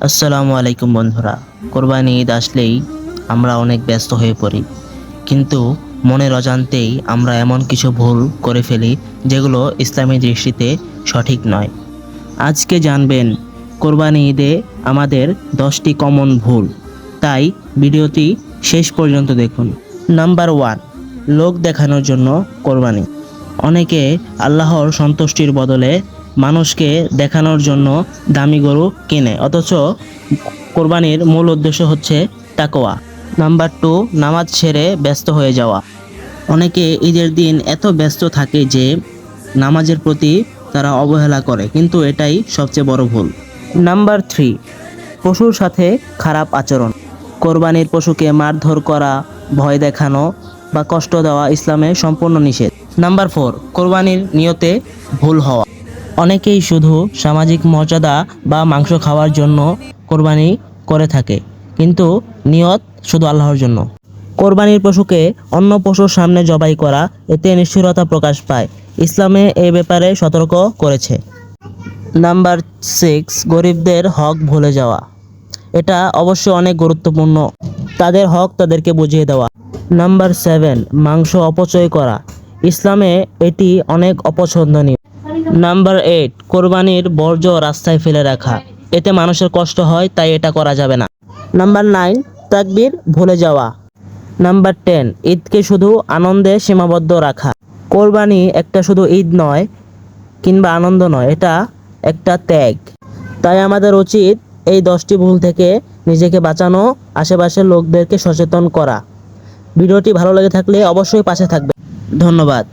আসসালামু আলাইকুম বন্ধুরা। কোরবানি ঈদ আসলেই আমরা অনেক ব্যস্ত হয়ে পড়ি, কিন্তু মনের অজান্তেই আমরা এমন কিছু ভুল করে ফেলি যেগুলো ইসলামী দৃষ্টিতে সঠিক নয়। আজকে জানবেন কোরবানি ঈদে আমাদের 10টি কমন ভুল, তাই ভিডিওটি শেষ পর্যন্ত দেখুন। নাম্বার 1, লোক দেখানোর জন্য কোরবানি। অনেকে আল্লাহর সন্তুষ্টির বদলে মানুষকে দেখানোর জন্য দামি গরু কিনে, অথচ কোরবানির মূল উদ্দেশ্য হচ্ছে তাকওয়া। নাম্বার 2, নামাজ ছেড়ে ব্যস্ত হয়ে যাওয়া। অনেকে ঈদের দিন এত ব্যস্ত থাকে যে নামাজের প্রতি তারা অবহেলা করে, কিন্তু এটাই সবচেয়ে বড় ভুল। নাম্বার 3, পশুর সাথে খারাপ আচরণ। কোরবানির পশুকে মারধর করা, ভয় দেখানো বা কষ্ট দেওয়া ইসলামে সম্পূর্ণ নিষেধ। নাম্বার 4, কোরবানির নিয়তে ভুল হওয়া। অনেকেই শুধু সামাজিক মর্যাদা বা মাংস খাওয়ার জন্য কোরবানি করে থাকে, কিন্তু নিয়ত শুধু আল্লাহর জন্য। কোরবানির পশুকে অন্য পশুর সামনে জবাই করা, এতে নিষ্ঠুরতা প্রকাশ পায়। ইসলামে এ ব্যাপারে সতর্ক করেছে। নাম্বার 6, গরিবদের হক ভুলে যাওয়া। এটা অবশ্য অনেক গুরুত্বপূর্ণ, তাদের হক তাদেরকে বুঝিয়ে দেওয়া। নাম্বার 7, মাংস অপচয় করা। ইসলামে এটি অনেক অপছন্দনীয়। নাম্বার 8, কোরবানির বর্জ্য রাস্তায় ফেলে রাখা। এতে মানুষের কষ্ট হয়, তাই এটা করা যাবে না। নাম্বার 9, তাকবীর ভুলে যাওয়া। নাম্বার 10, ঈদকে শুধু আনন্দে সীমাবদ্ধ রাখা। কোরবানি একটা শুধু ঈদ নয় কিংবা আনন্দ নয়, এটা একটা ত্যাগ। তাই আমাদের উচিত এই 10টি ভুল থেকে নিজেকে বাঁচানো, আশেপাশের লোকদেরকে সচেতন করা। ভিডিওটি ভালো লেগে থাকলে অবশ্যই পাশে থাকবে। ধন্যবাদ।